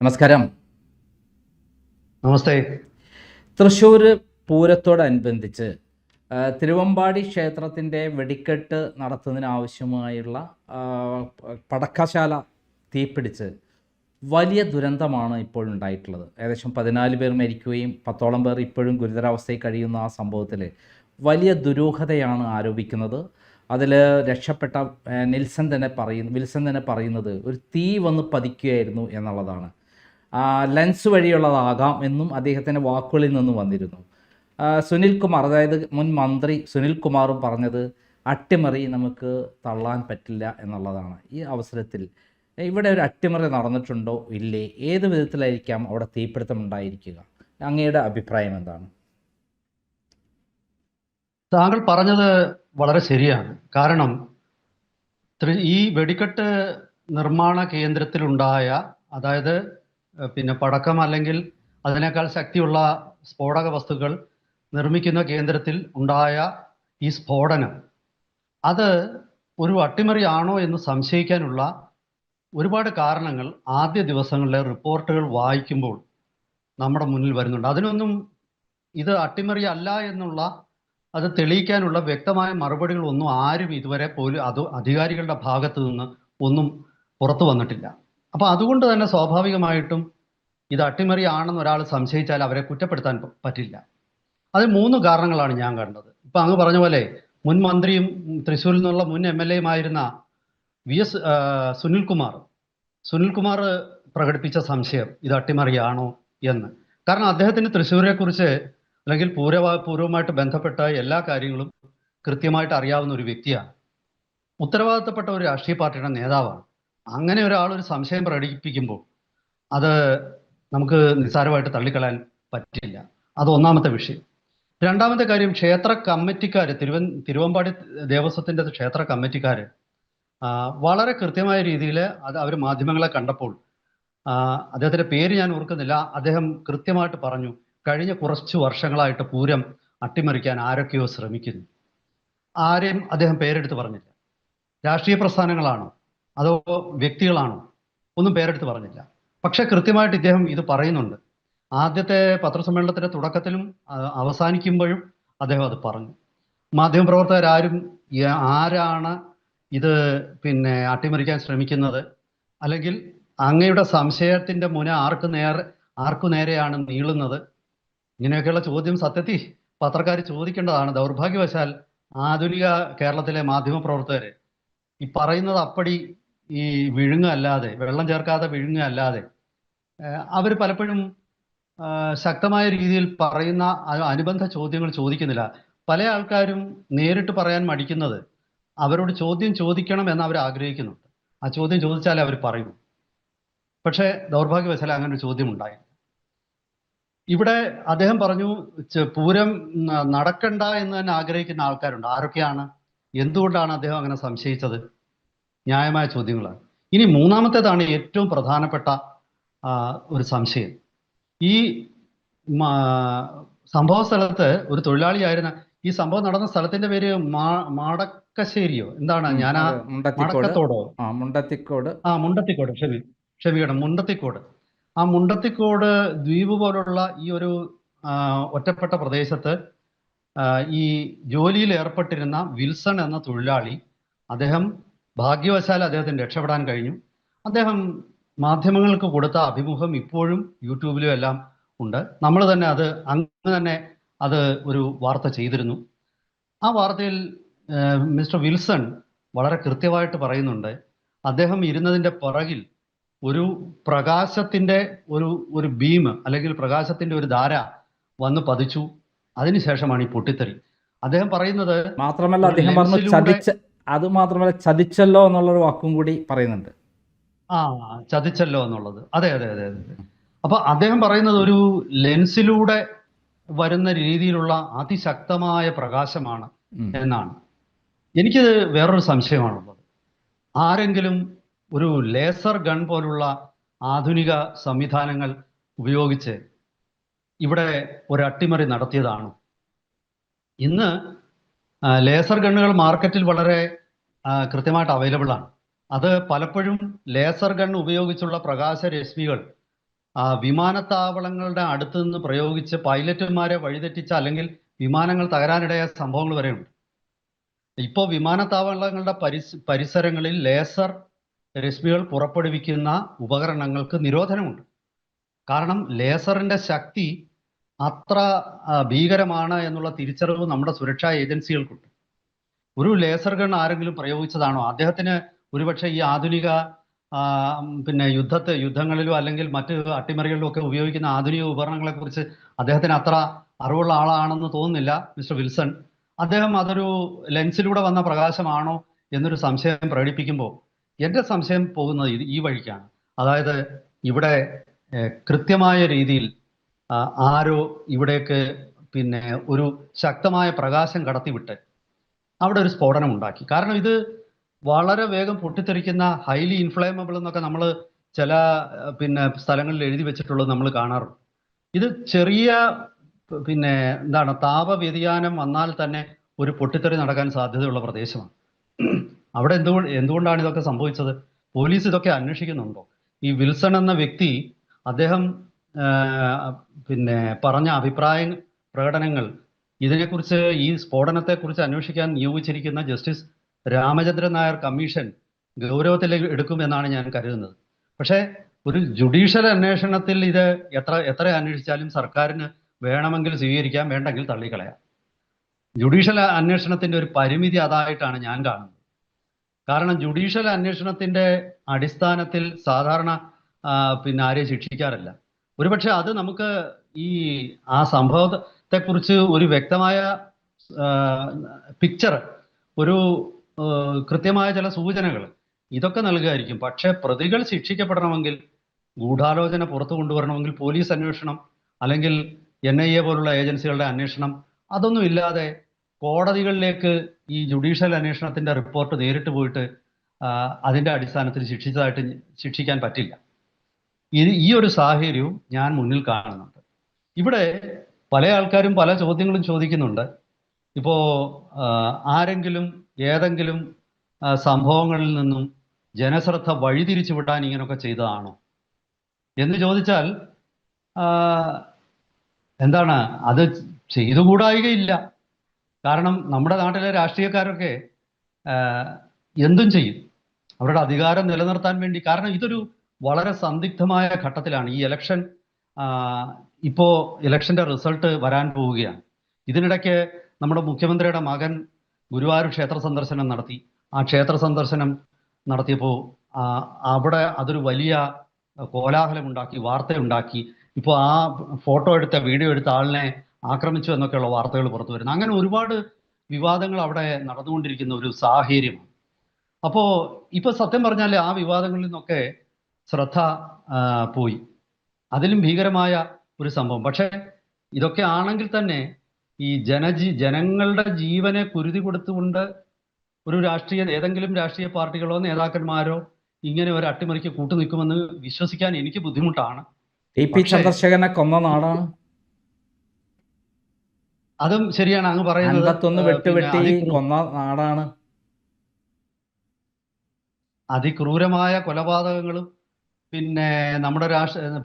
നമസ്കാരം. നമസ്തേ. തൃശ്ശൂർ പൂരത്തോടനുബന്ധിച്ച് തിരുവമ്പാടി ക്ഷേത്രത്തിൻ്റെ വെടിക്കെട്ട് നടത്തുന്നതിനാവശ്യമായുള്ള പടക്കശാല തീപിടിച്ച് വലിയ ദുരന്തമാണ് ഇപ്പോഴുണ്ടായിട്ടുള്ളത്. ഏകദേശം 14 പേർ മരിക്കുകയും 10ഓളം പേർ ഇപ്പോഴും ഗുരുതരാവസ്ഥയിൽ കഴിയുന്ന ആ സംഭവത്തിൽ വലിയ ദുരൂഹതയാണ് ആരോപിക്കുന്നത്. അതിൽ രക്ഷപ്പെട്ട വിൽസൺ തന്നെ പറയുന്നത് ഒരു തീ വന്ന് പതിക്കുകയായിരുന്നു എന്നുള്ളതാണ്. ലെൻസ് വഴിയുള്ളതാകാം എന്നും അദ്ദേഹത്തിൻ്റെ വാക്കുകളിൽ നിന്ന് വന്നിരുന്നു. സുനിൽകുമാർ, അതായത് മുൻ മന്ത്രി സുനിൽകുമാറും പറഞ്ഞത് അട്ടിമറി നമുക്ക് തള്ളാൻ പറ്റില്ല എന്നുള്ളതാണ്. ഈ അവസരത്തിൽ ഇവിടെ ഒരു അട്ടിമറി നടന്നിട്ടുണ്ടോ ഇല്ലേ, ഏത് വിധത്തിലായിരിക്കാം അവിടെ തീപിടുത്തം ഉണ്ടായിരിക്കുക? അങ്ങയുടെ അഭിപ്രായം എന്താണ്? താങ്കൾ പറഞ്ഞത് വളരെ ശരിയാണ്. കാരണം ഈ വെടിക്കെട്ട് നിർമ്മാണ കേന്ദ്രത്തിലുണ്ടായ, അതായത് പടക്കം അല്ലെങ്കിൽ അതിനേക്കാൾ ശക്തിയുള്ള സ്ഫോടക വസ്തുക്കൾ നിർമ്മിക്കുന്ന കേന്ദ്രത്തിൽ ഉണ്ടായ ഈ സ്ഫോടനം, അത് ഒരു അട്ടിമറിയാണോ എന്ന് സംശയിക്കാനുള്ള ഒരുപാട് കാരണങ്ങൾ ആദ്യ ദിവസങ്ങളിലെ റിപ്പോർട്ടുകൾ വായിക്കുമ്പോൾ നമ്മുടെ മുന്നിൽ വരുന്നുണ്ട്. അതിനൊന്നും ഇത് അട്ടിമറി അല്ല എന്നുള്ള അത് തെളിയിക്കാനുള്ള വ്യക്തമായ മറുപടികളൊന്നും ആരും ഇതുവരെ പോലും അധികാരികളുടെ ഭാഗത്തു നിന്ന് ഒന്നും പുറത്തു വന്നിട്ടില്ല. അപ്പോൾ അതുകൊണ്ട് തന്നെ സ്വാഭാവികമായിട്ടും ഇത് അട്ടിമറിയാണെന്ന് ഒരാൾ സംശയിച്ചാൽ അവരെ കുറ്റപ്പെടുത്താൻ പറ്റില്ല. അതിൽ 3 കാരണങ്ങളാണ് ഞാൻ കണ്ടത്. ഇപ്പം അങ്ങ് പറഞ്ഞ പോലെ മുൻ മന്ത്രിയും തൃശ്ശൂരിൽ നിന്നുള്ള മുൻ MLA-യുമായിരുന്ന VS സുനിൽകുമാർ പ്രകടിപ്പിച്ച സംശയം ഇത് അട്ടിമറിയാണോ എന്ന്. കാരണം അദ്ദേഹത്തിന് തൃശ്ശൂരെ കുറിച്ച് അല്ലെങ്കിൽ പൂരവുമായിട്ട് ബന്ധപ്പെട്ട എല്ലാ കാര്യങ്ങളും കൃത്യമായിട്ട് അറിയാവുന്ന ഒരു വ്യക്തിയാണ്. ഉത്തരവാദിത്തപ്പെട്ട ഒരു രാഷ്ട്രീയ പാർട്ടിയുടെ നേതാവാണ്. അങ്ങനെ ഒരാൾ ഒരു സംശയം പ്രകടിപ്പിക്കുമ്പോൾ അത് നമുക്ക് നിസ്സാരമായിട്ട് തള്ളിക്കളയാൻ പറ്റില്ല. അത് ഒന്നാമത്തെ വിഷയം. രണ്ടാമത്തെ കാര്യം, ക്ഷേത്ര കമ്മിറ്റിക്കാർ, തിരുവമ്പാടി ദേവസ്വത്തിൻ്റെ ക്ഷേത്ര കമ്മിറ്റിക്കാർ വളരെ കൃത്യമായ രീതിയിൽ അവർ മാധ്യമങ്ങളെ കണ്ടപ്പോൾ, അദ്ദേഹത്തിൻ്റെ പേര് ഞാൻ ഓർക്കുന്നില്ല, അദ്ദേഹം കൃത്യമായിട്ട് പറഞ്ഞു, കഴിഞ്ഞ കുറച്ച് വർഷങ്ങളായിട്ട് പൂരം അട്ടിമറിക്കാൻ ആരൊക്കെയോ ശ്രമിക്കുന്നു. ആരെയും അദ്ദേഹം പേരെടുത്ത് പറഞ്ഞില്ല. രാഷ്ട്രീയ പ്രസ്ഥാനങ്ങളാണോ അതോ വ്യക്തികളാണോ ഒന്നും പേരെടുത്ത് പറഞ്ഞില്ല. പക്ഷെ കൃത്യമായിട്ട് ഇദ്ദേഹം ഇത് പറയുന്നുണ്ട്. ആദ്യത്തെ പത്രസമ്മേളനത്തിന്റെ തുടക്കത്തിലും അവസാനിക്കുമ്പോഴും അദ്ദേഹം അത് പറഞ്ഞു. മാധ്യമപ്രവർത്തകരാരും ആരാണ് ഇത് അട്ടിമറിക്കാൻ ശ്രമിക്കുന്നത്, അല്ലെങ്കിൽ അങ്ങയുടെ സംശയത്തിന്റെ മുന ആർക്കു നേരെയാണ് നീളുന്നത്, ഇങ്ങനെയൊക്കെയുള്ള ചോദ്യം സത്യത്തിൽ പത്രക്കാർ ചോദിക്കേണ്ടതാണ്. ദൗർഭാഗ്യവശാൽ ആധുനിക കേരളത്തിലെ മാധ്യമപ്രവർത്തകർ ഈ പറയുന്നത് അപ്പടി വിഴുങ്ങല്ലാതെ, വെള്ളം ചേർക്കാതെ വിഴുങ്ങല്ലാതെ അവർ പലപ്പോഴും ശക്തമായ രീതിയിൽ പറയുന്ന അനുബന്ധ ചോദ്യങ്ങൾ ചോദിക്കുന്നില്ല. പല ആൾക്കാരും നേരിട്ട് പറയാൻ മടിക്കുന്നത് അവരോട് ചോദ്യം ചോദിക്കണം എന്ന് അവർ ആഗ്രഹിക്കുന്നുണ്ട്. ആ ചോദ്യം ചോദിച്ചാലേ അവർ പറയൂ. പക്ഷേ ദൗർഭാഗ്യവശാൽ അങ്ങനെ ഒരു ചോദ്യം ഉണ്ടായി. ഇവിടെ അദ്ദേഹം പറഞ്ഞു പൂരം നടക്കണ്ട എന്ന് തന്നെ ആഗ്രഹിക്കുന്ന ആൾക്കാരുണ്ട്. ആരൊക്കെയാണ്, എന്തുകൊണ്ടാണ് അദ്ദേഹം അങ്ങനെ സംശയിച്ചത്? ന്യായമായ ചോദ്യങ്ങളാണ്. ഇനി മൂന്നാമത്തേതാണ് ഏറ്റവും പ്രധാനപ്പെട്ട ഒരു സംശയം. ഈ സംഭവ സ്ഥലത്ത് ഒരു തൊഴിലാളിയായിരുന്ന, ഈ സംഭവം നടന്ന സ്ഥലത്തിന്റെ പേര് മാടക്കശ്ശേരിയോ എന്താണ്, ഞാൻ മുണ്ടത്തിക്കോട്. ക്ഷമിക്കണം, മുണ്ടത്തിക്കോട്. ആ മുണ്ടത്തിക്കോട് ദ്വീപ് പോലുള്ള ഈ ഒരു ഒറ്റപ്പെട്ട പ്രദേശത്ത് ഈ ജോലിയിൽ ഏർപ്പെട്ടിരുന്ന വിൽസൺ എന്ന തൊഴിലാളി, അദ്ദേഹം ഭാഗ്യവശാൽ അദ്ദേഹത്തിന് രക്ഷപ്പെടാൻ കഴിഞ്ഞു. അദ്ദേഹം മാധ്യമങ്ങൾക്ക് കൊടുത്ത അഭിമുഖം ഇപ്പോഴും യൂട്യൂബിലും എല്ലാം ഉണ്ട്. നമ്മൾ തന്നെ അത് ഒരു വാർത്ത ചെയ്തിരുന്നു. ആ വാർത്തയിൽ മിസ്റ്റർ വിൽസൺ വളരെ കൃത്യമായിട്ട് പറയുന്നുണ്ട്, അദ്ദേഹം ഇരുന്നതിൻ്റെ പുറകിൽ ഒരു പ്രകാശത്തിൻ്റെ ഒരു ബീം അല്ലെങ്കിൽ പ്രകാശത്തിൻ്റെ ഒരു ധാര വന്ന് പതിച്ചു. അതിനുശേഷമാണ് ഈ പൊട്ടിത്തെറി. അദ്ദേഹം പറയുന്നത് മാത്രമല്ല, അദ്ദേഹം പറഞ്ഞു ചതിച്ചല്ലോ എന്നുള്ളൊരു വാക്കും കൂടി പറയുന്നുണ്ട്. ചതിച്ചല്ലോ എന്നുള്ളത്. അതെ അതെ അതെ അതെ. അപ്പൊ അദ്ദേഹം പറയുന്നത് ഒരു ലെൻസിലൂടെ വരുന്ന രീതിയിലുള്ള അതിശക്തമായ പ്രകാശമാണ് എന്നാണ്. എനിക്കിത് വേറൊരു സംശയമാണുള്ളത്. ആരെങ്കിലും ഒരു ലേസർ ഗൺ പോലുള്ള ആധുനിക സംവിധാനങ്ങൾ ഉപയോഗിച്ച് ഇവിടെ ഒരു അട്ടിമറി നടത്തിയതാണോ? ഇന്ന് ലേസർ ഗണ്ണുകൾ മാർക്കറ്റിൽ വളരെ കൃത്യമായിട്ട് അവൈലബിൾ ആണ്. അത് പലപ്പോഴും ലേസർ ഗൺ ഉപയോഗിച്ചുള്ള പ്രകാശരശ്മികൾ വിമാനത്താവളങ്ങളുടെ അടുത്ത് നിന്ന് പ്രയോഗിച്ച് പൈലറ്റുമാരെ വഴിതെറ്റിച്ച അല്ലെങ്കിൽ വിമാനങ്ങൾ തകരാനിടയായ സംഭവങ്ങൾ വരെയുണ്ട്. ഇപ്പോൾ വിമാനത്താവളങ്ങളുടെ പരിസരങ്ങളിൽ ലേസർ രശ്മികൾ പുറപ്പെടുവിക്കുന്ന ഉപകരണങ്ങൾക്ക് നിരോധനമുണ്ട്. കാരണം ലേസറിന്റെ ശക്തി അത്ര ഭീകരമാണ് എന്നുള്ള തിരിച്ചറിവ് നമ്മുടെ സുരക്ഷാ ഏജൻസികൾക്കുണ്ട്. ഒരു ലേസർ ഗൺ ആരെങ്കിലും പ്രയോഗിച്ചതാണോ? അദ്ദേഹത്തിന് ഒരുപക്ഷെ ഈ ആധുനിക പിന്നെ യുദ്ധങ്ങളിലോ അല്ലെങ്കിൽ മറ്റ് അട്ടിമറികളിലും ഒക്കെ ഉപയോഗിക്കുന്ന ആധുനിക ഉപകരണങ്ങളെ കുറിച്ച് അദ്ദേഹത്തിന് അത്ര അറിവുള്ള ആളാണെന്ന് തോന്നുന്നില്ല മിസ്റ്റർ വിൽസൺ. അദ്ദേഹം അതൊരു ലെൻസിലൂടെ വന്ന പ്രകാശമാണോ എന്നൊരു സംശയം പ്രകടിപ്പിക്കുമ്പോൾ എൻ്റെ സംശയം പോകുന്നത് ഈ വഴിക്കാണ്. അതായത് ഇവിടെ കൃത്യമായ രീതിയിൽ ആരോ ഇവിടേക്ക് പിന്നെ ഒരു ശക്തമായ പ്രകാശം കടത്തിവിട്ട് അവിടെ ഒരു സ്ഫോടനം ഉണ്ടാക്കി. കാരണം ഇത് വളരെ വേഗം പൊട്ടിത്തെറിക്കുന്ന ഹൈലി ഇൻഫ്ലേമബിൾ എന്നൊക്കെ നമ്മൾ ചില പിന്നെ സ്ഥലങ്ങളിൽ എഴുതി വെച്ചിട്ടുള്ളത് നമ്മൾ കാണാറുണ്ട്. ഇത് ചെറിയ പിന്നെ എന്താണ് താപവ്യതിയാനം വന്നാൽ തന്നെ ഒരു പൊട്ടിത്തെറി നടക്കാൻ സാധ്യതയുള്ള പ്രദേശമാണ്. അവിടെ എന്തുകൊണ്ടാണ് ഇതൊക്കെ സംഭവിച്ചത്? പോലീസ് ഇതൊക്കെ അന്വേഷിക്കുന്നുണ്ടോ? ഈ വിൽസൺ എന്ന വ്യക്തി അദ്ദേഹം പിന്നെ പറഞ്ഞ അഭിപ്രായ പ്രകടനങ്ങൾ ഇതിനെക്കുറിച്ച് ഈ സ്ഫോടനത്തെക്കുറിച്ച് അന്വേഷിക്കാൻ നിയോഗിച്ചിരിക്കുന്ന ജസ്റ്റിസ് രാമചന്ദ്രൻ നായർ കമ്മീഷൻ ഗൗരവത്തിലേക്ക് എടുക്കുമെന്നാണ് ഞാൻ കരുതുന്നത്. പക്ഷേ ഒരു ജുഡീഷ്യൽ അന്വേഷണത്തിൽ ഇത് എത്ര അന്വേഷിച്ചാലും സർക്കാരിന് വേണമെങ്കിൽ സ്വീകരിക്കാം, വേണ്ടെങ്കിൽ തള്ളിക്കളയാം. ജുഡീഷ്യൽ അന്വേഷണത്തിന്റെ ഒരു പരിമിതി അതായിട്ടാണ് ഞാൻ കാണുന്നത്. കാരണം ജുഡീഷ്യൽ അന്വേഷണത്തിന്റെ അടിസ്ഥാനത്തിൽ സാധാരണ പിന്നെ ആരെയും ശിക്ഷിക്കാറില്ല. ഒരുപക്ഷെ അത് നമുക്ക് ആ സംഭവത്തെക്കുറിച്ച് ഒരു വ്യക്തമായ പിക്ചർ, ഒരു കൃത്യമായ ചില സൂചനകൾ ഇതൊക്കെ നൽകുമായിരിക്കും. പക്ഷെ പ്രതികൾ ശിക്ഷിക്കപ്പെടണമെങ്കിൽ, ഗൂഢാലോചന പുറത്തു കൊണ്ടുവരണമെങ്കിൽ പോലീസ് അന്വേഷണം അല്ലെങ്കിൽ NIA പോലുള്ള ഏജൻസികളുടെ അന്വേഷണം അതൊന്നും ഇല്ലാതെ കോടതികളിലേക്ക് ഈ ജുഡീഷ്യൽ അന്വേഷണത്തിന്റെ റിപ്പോർട്ട് നേരിട്ട് പോയിട്ട് അതിന്റെ അടിസ്ഥാനത്തിൽ ശിക്ഷിക്കാൻ പറ്റില്ല. ഈ ഒരു സാഹചര്യവും ഞാൻ മുന്നിൽ കാണുന്നുണ്ട്. ഇവിടെ പല ആൾക്കാരും പല ചോദ്യങ്ങളും ചോദിക്കുന്നുണ്ട്. ഇപ്പോൾ ആരെങ്കിലും ഏതെങ്കിലും സംഭവങ്ങളിൽ നിന്നും ജനശ്രദ്ധ വഴിതിരിച്ചു വിടാൻ ഇങ്ങനെയൊക്കെ ചെയ്തതാണോ എന്ന് ചോദിച്ചാൽ എന്താണ്, അത് ചെയ്തുകൂടായികയില്ല. കാരണം നമ്മുടെ നാട്ടിലെ രാഷ്ട്രീയക്കാരൊക്കെ എന്തും ചെയ്യും അവരുടെ അധികാരം നിലനിർത്താൻ വേണ്ടി. കാരണം ഇതൊരു വളരെ സന്ദിഗ്ധമായ ഘട്ടത്തിലാണ് ഈ ഇലക്ഷൻ. ഇപ്പോൾ ഇലക്ഷന്റെ റിസൾട്ട് വരാൻ പോവുകയാണ്. ഇതിനിടയ്ക്ക് നമ്മുടെ മുഖ്യമന്ത്രിയുടെ മകൻ ഗുരുവായൂർ ക്ഷേത്ര സന്ദർശനം നടത്തി. ആ ക്ഷേത്ര സന്ദർശനം നടത്തിയപ്പോൾ അവിടെ അതൊരു വലിയ കോലാഹലമുണ്ടാക്കി, വാർത്തയുണ്ടാക്കി. ഇപ്പോൾ ആ ഫോട്ടോ എടുത്ത വീഡിയോ എടുത്ത ആളിനെ ആക്രമിച്ചു എന്നൊക്കെയുള്ള വാർത്തകൾ പുറത്തു വരുന്നു. അങ്ങനെ ഒരുപാട് വിവാദങ്ങൾ അവിടെ നടന്നുകൊണ്ടിരിക്കുന്ന ഒരു സാഹചര്യമാണ്. അപ്പോൾ ഇപ്പൊ സത്യം പറഞ്ഞാൽ ആ വിവാദങ്ങളിൽ നിന്നൊക്കെ ശ്രദ്ധ പോയി. അതിലും ഭീകരമായ ഒരു സംഭവം. പക്ഷെ ഇതൊക്കെ ആണെങ്കിൽ തന്നെ ഈ ജനങ്ങളുടെ ജീവനെ കുരുതി കൊടുത്തുകൊണ്ട് ഒരു ഏതെങ്കിലും രാഷ്ട്രീയ പാർട്ടികളോ നേതാക്കന്മാരോ ഇങ്ങനെ ഒരു അട്ടിമറിക്ക് കൂട്ടുനിൽക്കുമെന്ന് വിശ്വസിക്കാൻ എനിക്ക് ബുദ്ധിമുട്ടാണ്. TP ചന്ദ്രശേഖരനെ കൊന്ന നാടാണ്. അതും ശരിയാണ് അങ്ങ് പറയുന്നത്. 51 വെട്ടുവെട്ടി കൊന്ന നാടാണ്. അതിക്രൂരമായ കൊലപാതകങ്ങളും പിന്നെ നമ്മുടെ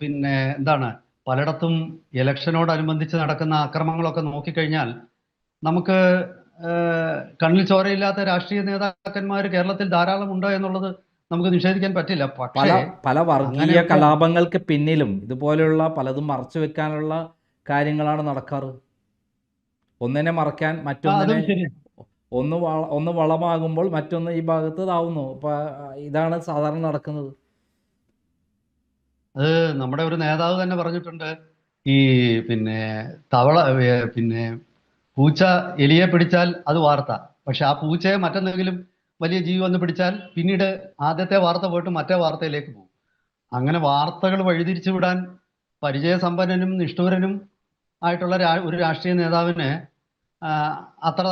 പിന്നെ എന്താണ് പലയിടത്തും ഇലക്ഷനോടനുബന്ധിച്ച് നടക്കുന്ന അക്രമങ്ങളൊക്കെ നോക്കിക്കഴിഞ്ഞാൽ നമുക്ക് കണ്ണിൽ ചോരയില്ലാത്ത രാഷ്ട്രീയ നേതാക്കന്മാർ കേരളത്തിൽ ധാരാളം ഉണ്ട് എന്നുള്ളത് നമുക്ക് നിഷേധിക്കാൻ പറ്റില്ല. പല വർഗീയ കലാപങ്ങൾക്ക് പിന്നിലും ഇതുപോലെയുള്ള പലതും മറച്ചു വെക്കാനുള്ള കാര്യങ്ങളാണ് നടക്കാറ്. ഒന്നിനെ മറക്കാൻ മറ്റൊന്നിനെ, ഒന്ന് വളമാകുമ്പോൾ മറ്റൊന്ന് ഈ ഭാഗത്ത് ഇതാവുന്നു. ഇതാണ് സാധാരണ നടക്കുന്നത്. അത് നമ്മുടെ ഒരു നേതാവ് തന്നെ പറഞ്ഞിട്ടുണ്ട്, ഈ പിന്നെ പിന്നെ പൂച്ച എലിയെ പിടിച്ചാൽ അത് വാർത്ത, പക്ഷെ ആ പൂച്ചയെ മറ്റെന്തെങ്കിലും വലിയ ജീവി വന്ന് പിടിച്ചാൽ പിന്നീട് ആദ്യത്തെ വാർത്ത പോയിട്ട് മറ്റേ വാർത്തയിലേക്ക് പോകും. അങ്ങനെ വാർത്തകൾ വഴിതിരിച്ചു വിടാൻ പരിചയസമ്പന്നനും നിഷ്ഠൂരനും ആയിട്ടുള്ള ഒരു രാഷ്ട്രീയ നേതാവിന് അത്ര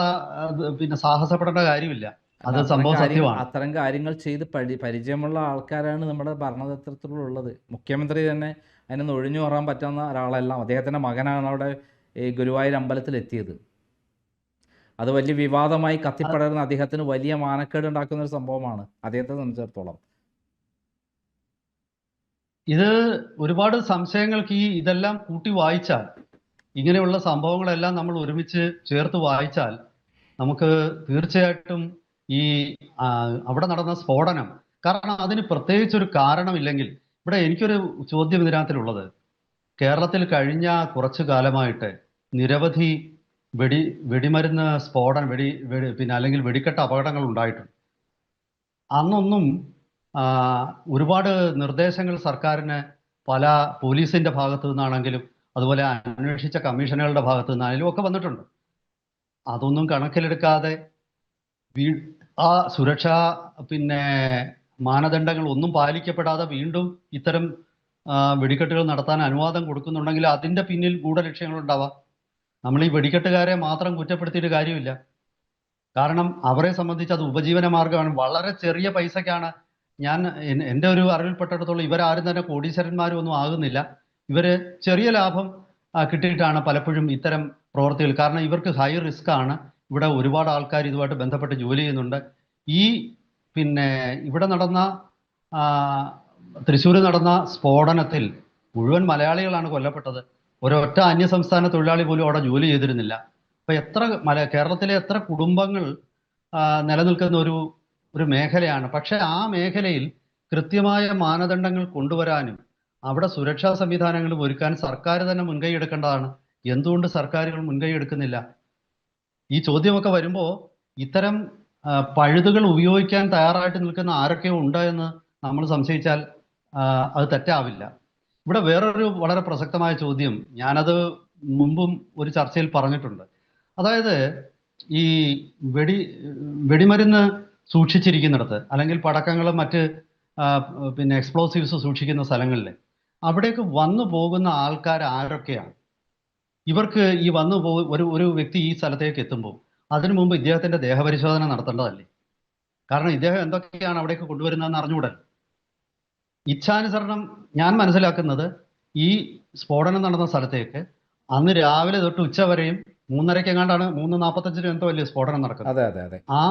പിന്നെ സാഹസപ്പെടേണ്ട കാര്യമില്ല. അത് സംഭവം സത്യമാണ്. അത്തരം കാര്യങ്ങൾ ചെയ്ത് പരിചയമുള്ള ആൾക്കാരാണ് നമ്മുടെ ഭരണതന്ത്രത്തിലുള്ളത്. മുഖ്യമന്ത്രി തന്നെ അതിനൊന്ന് ഒഴിഞ്ഞു മാറാൻ പറ്റുന്ന ഒരാളല്ല. അദ്ദേഹത്തിൻ്റെ മകനാണ് അവിടെ ഗുരുവായൂർ അമ്പലത്തിൽ എത്തിയത്. അത് വലിയ വിവാദമായി കത്തിപ്പടരുന്ന അദ്ദേഹത്തിന് വലിയ മാനക്കേട് ഉണ്ടാക്കുന്ന ഒരു സംഭവമാണ് അദ്ദേഹത്തെ സംബന്ധിച്ചിടത്തോളം. ഇത് ഒരുപാട് സംശയങ്ങൾക്ക് ഇതെല്ലാം കൂട്ടി വായിച്ചാൽ, ഇങ്ങനെയുള്ള സംഭവങ്ങളെല്ലാം നമ്മൾ ഒരുമിച്ച് ചേർത്ത് വായിച്ചാൽ നമുക്ക് തീർച്ചയായിട്ടും ഈ അവിടെ നടന്ന സ്ഫോടനം, കാരണം അതിന് പ്രത്യേകിച്ചൊരു കാരണമില്ലെങ്കിൽ, ഇവിടെ എനിക്കൊരു ചോദ്യം ഇതിനകത്തിലുള്ളത്, കേരളത്തിൽ കഴിഞ്ഞ കുറച്ചു കാലമായിട്ട് നിരവധി വെടിമരുന്ന് സ്ഫോടനം, പിന്നെ അല്ലെങ്കിൽ വെടിക്കെട്ട് അപകടങ്ങൾ ഉണ്ടായിട്ടുണ്ട്. അന്നൊന്നും ഒരുപാട് നിർദ്ദേശങ്ങൾ സർക്കാരിന് പല പോലീസിന്റെ ഭാഗത്തു നിന്നാണെങ്കിലും അതുപോലെ അന്വേഷിച്ച കമ്മീഷനുകളുടെ ഭാഗത്തു നിന്നാണെങ്കിലും ഒക്കെ വന്നിട്ടുണ്ട്. അതൊന്നും കണക്കിലെടുക്കാതെ ആ സുരക്ഷാ പിന്നെ മാനദണ്ഡങ്ങൾ ഒന്നും പാലിക്കപ്പെടാതെ വീണ്ടും ഇത്തരം വെടിക്കെട്ടുകൾ നടത്താൻ അനുവാദം കൊടുക്കുന്നുണ്ടെങ്കിൽ അതിന്റെ പിന്നിൽ ഗൂഢലക്ഷ്യങ്ങൾ ഉണ്ടാവാം. നമ്മൾ ഈ വെടിക്കെട്ടുകാരെ മാത്രം കുറ്റപ്പെടുത്തിയിട്ട് കാര്യമില്ല. കാരണം അവരെ സംബന്ധിച്ച് അത് ഉപജീവന മാർഗമാണ്. വളരെ ചെറിയ പൈസക്കാണ്, എൻ്റെ ഒരു അറിവിൽപ്പെട്ടിടത്തോളം ഇവരാരും തന്നെ കോടീശ്വരന്മാരും ഒന്നും ആകുന്നില്ല. ഇവര് ചെറിയ ലാഭം കിട്ടിയിട്ടാണ് പലപ്പോഴും ഇത്തരം പ്രവർത്തികൾ. കാരണം ഇവർക്ക് ഹൈ റിസ്ക് ആണ്. ഇവിടെ ഒരുപാട് ആൾക്കാർ ഇതുമായിട്ട് ബന്ധപ്പെട്ട് ജോലി ചെയ്യുന്നുണ്ട്. ഈ പിന്നെ ഇവിടെ നടന്ന തൃശ്ശൂർ നടന്ന സ്ഫോടനത്തിൽ മുഴുവൻ മലയാളികളാണ് കൊല്ലപ്പെട്ടത്. ഒരൊറ്റ അന്യസംസ്ഥാന തൊഴിലാളി പോലും അവിടെ ജോലി ചെയ്തിരുന്നില്ല. അപ്പൊ കേരളത്തിലെ എത്ര കുടുംബങ്ങൾ നിലനിൽക്കുന്ന ഒരു മേഖലയാണ്. പക്ഷെ ആ മേഖലയിൽ കൃത്യമായ മാനദണ്ഡങ്ങൾ കൊണ്ടുവരാനും അവിടെ സുരക്ഷാ സംവിധാനങ്ങൾ ഒരുക്കാൻ സർക്കാർ തന്നെ മുൻകൈ എടുക്കേണ്ടതാണ്. എന്തുകൊണ്ട് സർക്കാരുകൾ മുൻകൈ എടുക്കുന്നില്ല? ഈ ചോദ്യമൊക്കെ വരുമ്പോൾ ഇത്തരം പഴുതുകൾ ഉപയോഗിക്കാൻ തയ്യാറായിട്ട് നിൽക്കുന്ന ആരൊക്കെയോ ഉണ്ട് എന്ന് നമ്മൾ സംശയിച്ചാൽ അത് തെറ്റാവില്ല. ഇവിടെ വേറൊരു വളരെ പ്രസക്തമായ ചോദ്യം, ഞാനത് മുമ്പും ഒരു ചർച്ചയിൽ പറഞ്ഞിട്ടുണ്ട്. അതായത് ഈ വെടിമരുന്ന് സൂക്ഷിച്ചിരിക്കുന്നിടത്ത്, അല്ലെങ്കിൽ പടക്കങ്ങളും മറ്റ് പിന്നെ എക്സ്പ്ലോസീവ്സ് സൂക്ഷിക്കുന്ന സ്ഥലങ്ങളിൽ അവിടേക്ക് വന്നു പോകുന്ന ആൾക്കാർ ആരൊക്കെയാണ്? ഇവർക്ക് ഈ ഒരു വ്യക്തി ഈ സ്ഥലത്തേക്ക് എത്തുമ്പോൾ അതിനു മുമ്പ് ഇദ്ദേഹത്തിന്റെ ദേഹപരിശോധന നടത്തേണ്ടതല്ലേ? കാരണം ഇദ്ദേഹം എന്തൊക്കെയാണ് അവിടേക്ക് കൊണ്ടുവരുന്നതെന്ന് അറിഞ്ഞുകൂടല്ലോ. ഇച്ഛാനുസരണം ഞാൻ മനസ്സിലാക്കുന്നത് ഈ സ്ഫോടനം നടന്ന സ്ഥലത്തേക്ക് അന്ന് രാവിലെ തൊട്ട് ഉച്ച വരെയും 3:30 എങ്ങാണ്ടാണ്, 3:45 എന്തോ അല്ലേ സ്ഫോടനം നടക്കുന്നത്. ആ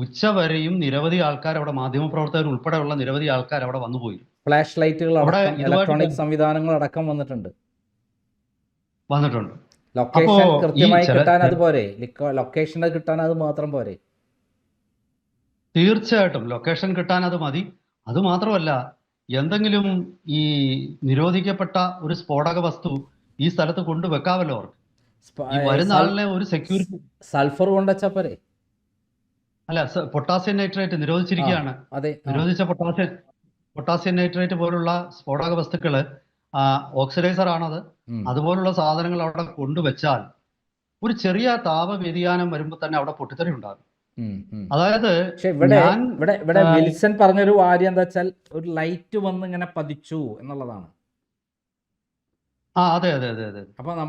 ഉച്ചവരെയും നിരവധി ആൾക്കാർ അവിടെ, മാധ്യമപ്രവർത്തകർ ഉൾപ്പെടെയുള്ള നിരവധി ആൾക്കാർ അവിടെ വന്നുപോയി. ഫ്ലാഷ് ലൈറ്റുകൾ അടക്കം, ഇലക്ട്രോണിക് സംവിധാനങ്ങൾ അടക്കം വന്നിട്ടുണ്ട്. ലൊക്കേഷൻ കൃത്യമായി കിട്ടാൻ അത് പോരെ? ലൊക്കേഷൻ കിട്ടാൻ അത് മാത്രം പോരെ? തീർച്ചയായിട്ടും ലൊക്കേഷൻ കിട്ടാൻ അത് മതി. അതുമാത്രമല്ല, എന്തെങ്കിലും ഈ നിരോധിക്കപ്പെട്ട ഒരു സ്ഫോടക വസ്തു ഈ സ്ഥലത്ത് കൊണ്ടുവെക്കാമല്ലോ അവർക്ക്. വരുന്ന ആളിനെ ഒരു സെക്യൂരിറ്റി. സൾഫർ കൊണ്ടുവച്ചാ പോരെ? അല്ല, പൊട്ടാസ്യം നൈട്രേറ്റ് നിരോധിച്ചിരിക്കുകയാണ്. നിരോധിച്ച പൊട്ടാസ്യം നൈട്രേറ്റ് പോലുള്ള സ്ഫോടക വസ്തുക്കള് ഓക്സിഡൈസർ ആണത്. അതുപോലുള്ള സാധനങ്ങൾ അവിടെ കൊണ്ടുവച്ചാൽ ഒരു ചെറിയ താപ വ്യതിയാനം വരുമ്പോൾ തന്നെ അവിടെ പൊട്ടിത്തെറി ഉണ്ടാകും. അതായത് ഇവിടെ വിൽസൺ പറഞ്ഞൊരു കാര്യം എന്താ വെച്ചാൽ, ഒരു ലൈറ്റ് വന്ന് ഇങ്ങനെ പതിച്ചു എന്നുള്ളതാണ്. അതെ അതെ അതെ അതെ,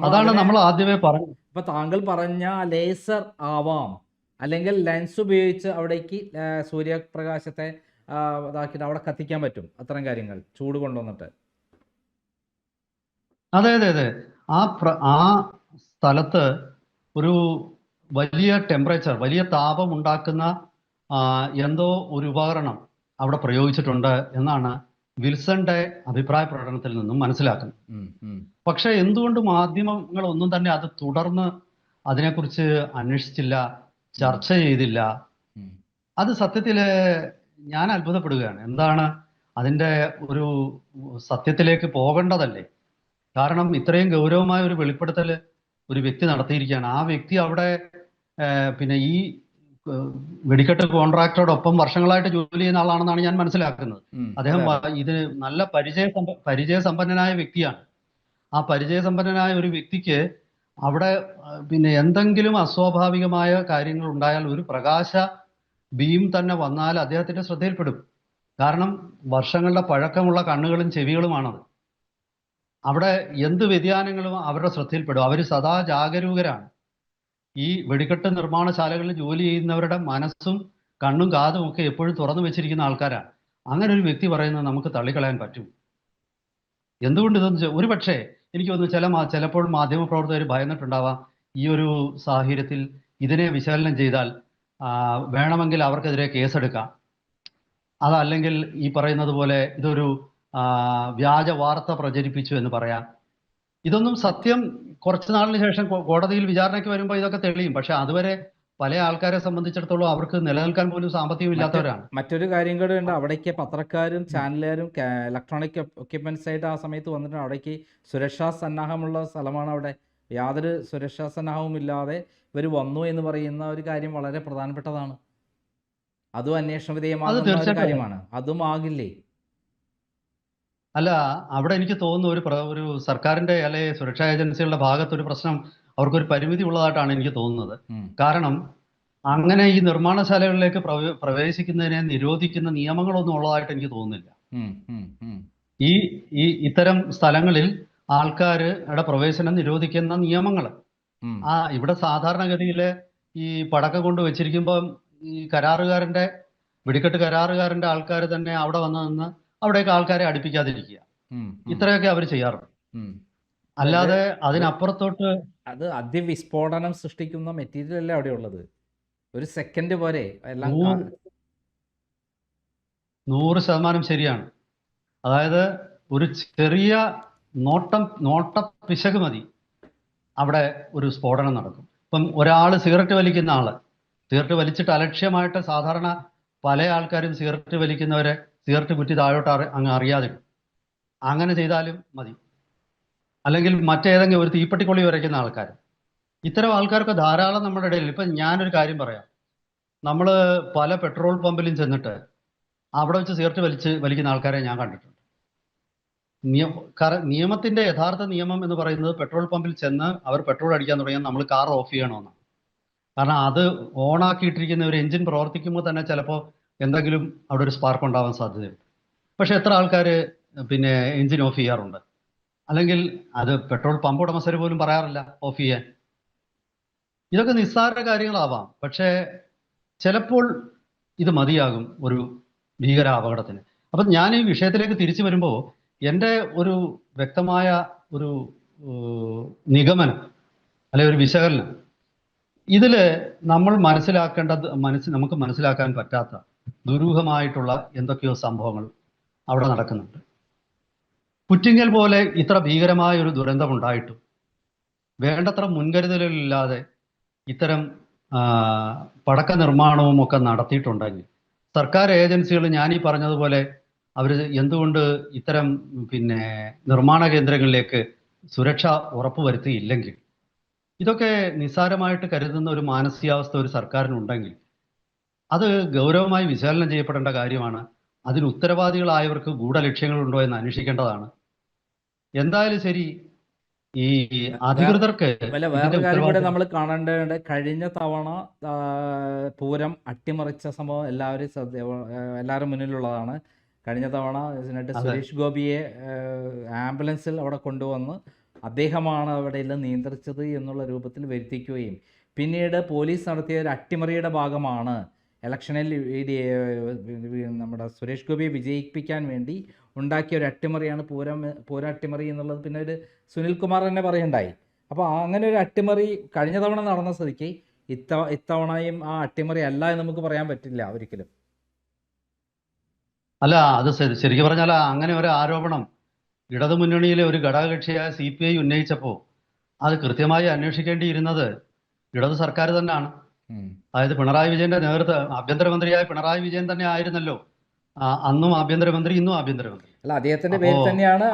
അതാണ് നമ്മൾ ആദ്യമേ പറഞ്ഞത്. ഇപ്പൊ താങ്കൾ പറഞ്ഞ ലേസർ ആവാം, അല്ലെങ്കിൽ ലെൻസ് ഉപയോഗിച്ച് അവിടേക്ക് സൂര്യപ്രകാശത്തെ ഇതാക്കിയിട്ട് അവിടെ കത്തിക്കാൻ പറ്റും. അത്തരം കാര്യങ്ങൾ ചൂട് കൊണ്ടുവന്നിട്ട്. അതെ അതെ അതെ, ആ സ്ഥലത്ത് ഒരു വലിയ ടെമ്പറേച്ചർ, വലിയ താപം ഉണ്ടാക്കുന്ന എന്തോ ഒരു ഉപകരണം അവിടെ പ്രയോഗിച്ചിട്ടുണ്ട് എന്നാണ് വിൽസന്റെ അഭിപ്രായ പ്രകടനത്തിൽ നിന്നും മനസ്സിലാക്കുന്നത്. പക്ഷെ എന്തുകൊണ്ട് മാധ്യമങ്ങളൊന്നും തന്നെ അത് തുടർന്ന് അതിനെക്കുറിച്ച് അന്വേഷിച്ചില്ല, ചർച്ച ചെയ്തില്ല? അത് സത്യത്തില് ഞാൻ അത്ഭുതപ്പെടുകയാണ്. എന്താണ് അതിൻ്റെ ഒരു സത്യത്തിലേക്ക് പോകേണ്ടതല്ലേ? കാരണം ഇത്രയും ഗൗരവമായ ഒരു വെളിപ്പെടുത്തൽ ഒരു വ്യക്തി നടത്തിയിരിക്കുകയാണ്. ആ വ്യക്തി അവിടെ പിന്നെ ഈ വെടിക്കെട്ട് കോൺട്രാക്ടറോടൊപ്പം വർഷങ്ങളായിട്ട് ജോലി ചെയ്യുന്ന ആളാണെന്നാണ് ഞാൻ മനസ്സിലാക്കുന്നത്. അദ്ദേഹം ഇത് നല്ല പരിചയസമ്പന്നനായ വ്യക്തിയാണ്. ആ പരിചയസമ്പന്നനായ ഒരു വ്യക്തിക്ക് അവിടെ പിന്നെ എന്തെങ്കിലും അസ്വാഭാവികമായ കാര്യങ്ങൾ ഉണ്ടായാൽ ഒരു പ്രകാശ ബീം തന്നെ വന്നാൽ അദ്ദേഹത്തിന്റെ ശ്രദ്ധയിൽപ്പെടും. കാരണം വർഷങ്ങളുടെ പഴക്കമുള്ള കണ്ണുകളും ചെവികളുമാണത്. അവിടെ എന്ത് വ്യതിയാനങ്ങളും അവരുടെ ശ്രദ്ധയിൽപ്പെടും. അവർ സദാ ജാഗരൂകരാണ്. ഈ വെടിക്കെട്ട് നിർമ്മാണശാലകളിൽ ജോലി ചെയ്യുന്നവരുടെ മനസ്സും കണ്ണും കാതും ഒക്കെ എപ്പോഴും തുറന്നു വെച്ചിരിക്കുന്ന ആൾക്കാരാണ്. അങ്ങനെ ഒരു വ്യക്തി പറയുന്നത് നമുക്ക് തള്ളിക്കളയാൻ പറ്റും? എന്തുകൊണ്ട് ഇതൊന്നും ഒരു പക്ഷേ എനിക്ക് തോന്നുന്നു ചിലപ്പോൾ മാധ്യമപ്രവർത്തകർ ഭയന്നിട്ടുണ്ടാവാം. ഈ ഒരു സാഹചര്യത്തിൽ ഇതിനെ വിശകലനം ചെയ്താൽ വേണമെങ്കിൽ അവർക്കെതിരെ കേസെടുക്കാം. അതല്ലെങ്കിൽ ഈ പറയുന്നത് പോലെ ഇതൊരു വ്യാജ വാർത്ത പ്രചരിപ്പിച്ചു എന്ന് പറയാം. ഇതൊന്നും സത്യം കുറച്ചു നാളിന് ശേഷം കോടതിയിൽ വിചാരണയ്ക്ക് വരുമ്പോൾ ഇതൊക്കെ തെളിയും. പക്ഷെ അതുവരെ പല ആൾക്കാരെ സംബന്ധിച്ചിടത്തോളം അവർക്ക് നിലനിൽക്കാൻ പോലും സാമ്പത്തികം ഇല്ലാത്തവരാണ്. മറ്റൊരു കാര്യം കൂടെ ഉണ്ട്. അവിടേക്ക് പത്രക്കാരും ചാനലുകാരും ഇലക്ട്രോണിക് എക്യുപ്മെന്റ്സ് ആയിട്ട് ആ സമയത്ത് വന്നിട്ടുണ്ട്. അവിടേക്ക് സുരക്ഷാ സന്നാഹമുള്ള സ്ഥലമാണ്. അവിടെ യാതൊരു സുരക്ഷാ സന്നാഹവും ഇല്ലാതെ ഇവർ വന്നു എന്ന് പറയുന്ന ഒരു കാര്യം വളരെ പ്രധാനപ്പെട്ടതാണ്. അതും അന്വേഷണ അത് വിധേയമാകുന്ന ഒരു തീർച്ചയായിട്ടും കാര്യമാണ്. അതും ആകില്ലേ? അല്ല, അവിടെ എനിക്ക് തോന്നുന്നു ഒരു സർക്കാരിന്റെ അല്ലെ സുരക്ഷാ ഏജൻസികളുടെ ഭാഗത്തൊരു പ്രശ്നം, അവർക്കൊരു പരിമിതി ഉള്ളതായിട്ടാണ് എനിക്ക് തോന്നുന്നത്. ഉം, കാരണം അങ്ങനെ ഈ നിർമ്മാണശാലകളിലേക്ക് പ്രവേശിക്കുന്നതിനെ നിരോധിക്കുന്ന നിയമങ്ങളൊന്നും ഉള്ളതായിട്ട് എനിക്ക് തോന്നുന്നില്ല. ഉം, ഉം, ഉം, ഈ ഈ ഇത്തരം സ്ഥലങ്ങളിൽ ആൾക്കാരുടെ പ്രവേശനം നിരോധിക്കുന്ന നിയമങ്ങൾ ഉം, ഇവിടെ സാധാരണഗതിയിൽ ഈ പടക്കം കൊണ്ട് വെച്ചിരിക്കുമ്പം ഈ വെടിക്കെട്ട് കരാറുകാരന്റെ ആൾക്കാർ തന്നെ അവിടെ വന്ന് നിന്ന് അവിടേക്ക് ആൾക്കാരെ അടുപ്പിക്കാതിരിക്കുക, ഉം, ഉം, ഇത്രയൊക്കെ അവർ ചെയ്യാറുണ്ട്. ഉം. അതായത് അല്ലാതെ അത് അതിനപ്പുറത്തോട്ട് അത് അതിവിസ്ഫോടനം സൃഷ്ടിക്കുന്ന മെറ്റീരിയൽ അല്ലേ അവിടെ ഉള്ളത്. ഒരു സെക്കൻഡ് പോരെ എല്ലാം 100% ശരിയാണ്. അതായത് ഒരു ചെറിയ നോട്ട പിശക് മതി, അവിടെ ഒരു സ്ഫോടനം നടക്കും. ഇപ്പം ഒരാൾ സിഗരറ്റ് വലിക്കുന്ന ആള് സിഗരറ്റ് വലിച്ചിട്ട് അലക്ഷ്യമായിട്ട്, സാധാരണ പല ആൾക്കാരും സിഗരറ്റ് വലിക്കുന്നവരെ സിഗരറ്റ് കുറ്റി താഴോട്ട് അങ്ങ് അറിയാതെ അങ്ങനെ ചെയ്താലും മതി. അല്ലെങ്കിൽ മറ്റേതെങ്കിലും ഒരു തീപ്പെട്ടിക്കൊള്ളി വരയ്ക്കുന്ന ആൾക്കാർ, ഇത്തരം ആൾക്കാർക്ക് ധാരാളം നമ്മുടെ ഇടയിൽ. ഇപ്പം ഞാനൊരു കാര്യം പറയാം. നമ്മൾ പല പെട്രോൾ പമ്പിലും ചെന്നിട്ട് അവിടെ വെച്ച് സിഗരറ്റ് വലിക്കുന്ന ആൾക്കാരെ ഞാൻ കണ്ടിട്ടുണ്ട്. നിയമത്തിന്റെ യഥാർത്ഥ നിയമം എന്ന് പറയുന്നത് പെട്രോൾ പമ്പിൽ ചെന്ന് അവർ പെട്രോൾ അടിക്കാൻ തുടങ്ങിയാൽ നമ്മൾ കാർ ഓഫ് ചെയ്യണമെന്നാണ്. കാരണം അത് ഓണാക്കിയിട്ടിരിക്കുന്ന ഒരു എഞ്ചിൻ പ്രവർത്തിക്കുമ്പോൾ തന്നെ ചിലപ്പോൾ എന്തെങ്കിലും അവിടെ ഒരു സ്പാർക്ക് ഉണ്ടാവാൻ സാധ്യതയുണ്ട്. പക്ഷെ എത്ര ആൾക്കാർ പിന്നെ എഞ്ചിൻ ഓഫ് ചെയ്യാറുണ്ട്? അല്ലെങ്കിൽ അത് പെട്രോൾ പമ്പ് ഉടമസ്ഥർ പോലും പറയാറില്ല ഓഫ് ചെയ്യാൻ. ഇതൊക്കെ നിസ്സാര കാര്യങ്ങളാവാം, പക്ഷേ ചിലപ്പോൾ ഇത് മതിയാകും ഒരു ഭീകര അപകടത്തിന്. അപ്പം ഞാൻ ഈ വിഷയത്തിലേക്ക് തിരിച്ചു വരുമ്പോൾ എൻ്റെ ഒരു വ്യക്തമായ ഒരു നിഗമനം അല്ലെ ഒരു വിശകലനം, ഇതിൽ നമ്മൾ നമുക്ക് മനസ്സിലാക്കാൻ പറ്റാത്ത ദുരൂഹമായിട്ടുള്ള എന്തൊക്കെയോ സംഭവങ്ങൾ അവിടെ നടക്കുന്നുണ്ട്. പുറ്റിങ്ങൽ പോലെ ഇത്ര ഭീകരമായ ഒരു ദുരന്തമുണ്ടായിട്ടും വേണ്ടത്ര മുൻകരുതലുകളില്ലാതെ ഇത്തരം പടക്ക നിർമ്മാണവും ഒക്കെ നടത്തിയിട്ടുണ്ടെങ്കിൽ സർക്കാർ ഏജൻസികൾ ഞാൻ ഈ പറഞ്ഞതുപോലെ അവർ എന്തുകൊണ്ട് ഇത്തരം നിർമ്മാണ കേന്ദ്രങ്ങളിലേക്ക് സുരക്ഷ ഉറപ്പുവരുത്തിയില്ലെങ്കിൽ, ഇതൊക്കെ നിസ്സാരമായിട്ട് കരുതുന്ന ഒരു മാനസികാവസ്ഥ ഒരു സർക്കാരിനുണ്ടെങ്കിൽ അത് ഗൗരവമായി വിശകലനം ചെയ്യപ്പെടേണ്ട കാര്യമാണ്. അതിന് ഉത്തരവാദികളായവർക്ക് ഗൂഢലക്ഷ്യങ്ങളുണ്ടോ എന്ന് അന്വേഷിക്കേണ്ടതാണ്. എന്തായാലും ശരി, ഈ അധികൃതർക്ക് വേറൊരു കാര്യം കൂടെ നമ്മൾ കാണേണ്ടതുണ്ട്. കഴിഞ്ഞ തവണ പൂരം അട്ടിമറിച്ച സംഭവം എല്ലാവരും മുന്നിലുള്ളതാണ്. കഴിഞ്ഞ തവണ സുരേഷ് ഗോപിയെ ആംബുലൻസിൽ അവിടെ കൊണ്ടുവന്ന് അദ്ദേഹമാണ് അവിടെ എല്ലാം നിയന്ത്രിച്ചത് എന്നുള്ള രൂപത്തിൽ വരുത്തിക്കുകയും പിന്നീട് പോലീസ് നടത്തിയ ഒരു അട്ടിമറിയുടെ ഭാഗമാണ് ഇലക്ഷനിൽ നമ്മുടെ സുരേഷ് ഗോപിയെ വിജയിപ്പിക്കാൻ വേണ്ടി ഉണ്ടാക്കിയ ഒരു അട്ടിമറിയാണ് പൂരം അട്ടിമറി എന്നുള്ളത് പിന്നെ ഒരു സുനിൽകുമാർ തന്നെ പറയുണ്ടായി. അപ്പോൾ അങ്ങനെ ഒരു അട്ടിമറി കഴിഞ്ഞ തവണ നടന്ന സ്ഥിതിക്ക് ഇത്തവണയും ആ അട്ടിമറി അല്ല എന്ന് നമുക്ക് പറയാൻ പറ്റില്ല ഒരിക്കലും. അല്ല, അത് ശരിക്കും പറഞ്ഞാൽ അങ്ങനെ ഒരു ആരോപണം ഇടതുമുന്നണിയിലെ ഒരു ഘടകകക്ഷിയായ CPI ഉന്നയിച്ചപ്പോൾ അത് കൃത്യമായി അന്വേഷിക്കേണ്ടിയിരുന്നത് ഇടതു സർക്കാർ തന്നെയാണ്. അതായത് പിണറായി വിജയന്റെ ആഭ്യന്തരമന്ത്രിയായ പിണറായി വിജയൻ തന്നെ ആയിരുന്നല്ലോ അന്നും ആഭ്യന്തരമന്ത്രി, ഇന്നും ആഭ്യന്തരമന്ത്രി. അല്ല, അദ്ദേഹത്തിന്റെ പേരിൽ തന്നെയാണ്,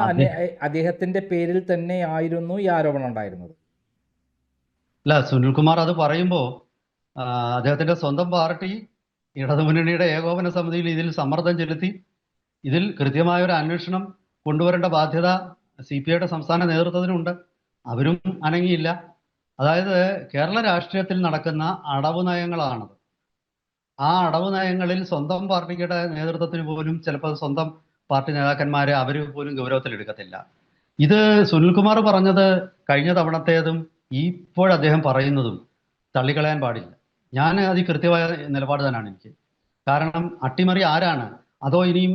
അദ്ദേഹത്തിന്റെ പേരിൽ തന്നെ ആയിരുന്നു ഈ ആരോപണം ഉണ്ടായിരുന്നത്. അല്ല, സുനിൽകുമാർ അത് പറയുമ്പോൾ അദ്ദേഹത്തിന്റെ സ്വന്തം പാർട്ടി ഇടതുമുന്നണിയുടെ ഏകോപന സമിതിയിൽ ഇതിൽ സമ്മർദ്ദം ചെലുത്തി ഇതിൽ കൃത്യമായ ഒരു അന്വേഷണം കൊണ്ടുവരേണ്ട ബാധ്യത CPIയുടെ സംസ്ഥാന നേതൃത്വത്തിനുണ്ട്. അവരും അനങ്ങിയില്ല. അതായത് കേരള രാഷ്ട്രീയത്തിൽ നടക്കുന്ന അടവ് നയങ്ങളാണത്. ആ അടവ് നയങ്ങളിൽ സ്വന്തം പാർട്ടിയുടെ നേതൃത്വത്തിന് പോലും ചിലപ്പോൾ സ്വന്തം പാർട്ടി നേതാക്കന്മാരെ അവർ പോലും ഗൗരവത്തിലെടുക്കത്തില്ല. ഇത് സുനിൽകുമാർ പറഞ്ഞത് കഴിഞ്ഞ തവണത്തേതും ഇപ്പോഴദ്ദേഹം പറയുന്നതും തള്ളിക്കളയാൻ പാടില്ല. ഞാൻ അതിൽ കൃത്യമായ നിലപാട് തന്നെയാണ് എനിക്ക്. കാരണം അട്ടിമറി ആരാണ്? അതോ ഇനിയും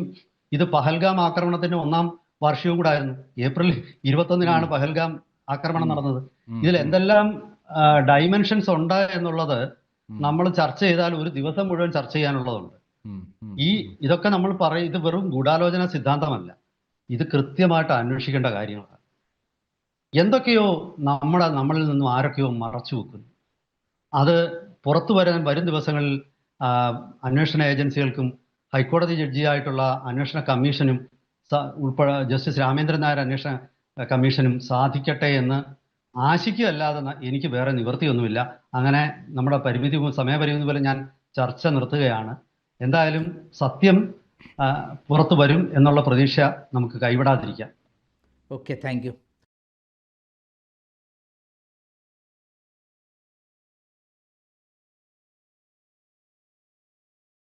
ഇത് പഹൽഗാം ആക്രമണത്തിന്റെ 1ാം വാർഷികവും കൂടെ ആയിരുന്നു. ഏപ്രിൽ 21 പഹൽഗാം ആക്രമണം നടന്നത്. ഇതിൽ എന്തെല്ലാം ഡൈമെൻഷൻസ് ഉണ്ട് എന്നുള്ളത് നമ്മൾ ചർച്ച ചെയ്താൽ ഒരു ദിവസം മുഴുവൻ ചർച്ച ചെയ്യാനുള്ളതുണ്ട്. ഇതൊക്കെ നമ്മൾ ഇത് വെറും ഗൂഢാലോചന സിദ്ധാന്തമല്ല. ഇത് കൃത്യമായിട്ട് അന്വേഷിക്കേണ്ട കാര്യങ്ങളാണ്. എന്തൊക്കെയോ നമ്മളിൽ നിന്നും ആരൊക്കെയോ മറച്ചു വെക്കുന്നു. അത് പുറത്തു വരും ദിവസങ്ങളിൽ അന്വേഷണ ഏജൻസികൾക്കും ഹൈക്കോടതി ജഡ്ജിയായിട്ടുള്ള അന്വേഷണ കമ്മീഷനും ഉൾപ്പെടെ ജസ്റ്റിസ് രാമേന്ദ്രൻ നായർ അന്വേഷണ കമ്മീഷനും സാധിക്കട്ടെ എന്ന് ആശിക്കുകയല്ലാതെ എനിക്ക് വേറെ നിവൃത്തിയൊന്നുമില്ല. അങ്ങനെ നമ്മുടെ സമയപരിമിതി പോലെ ഞാൻ ചർച്ച നിർത്തുകയാണ്. എന്തായാലും സത്യം പുറത്തു വരും എന്നുള്ള പ്രതീക്ഷ നമുക്ക് കൈവിടാതിരിക്കാം. Okay, thank you.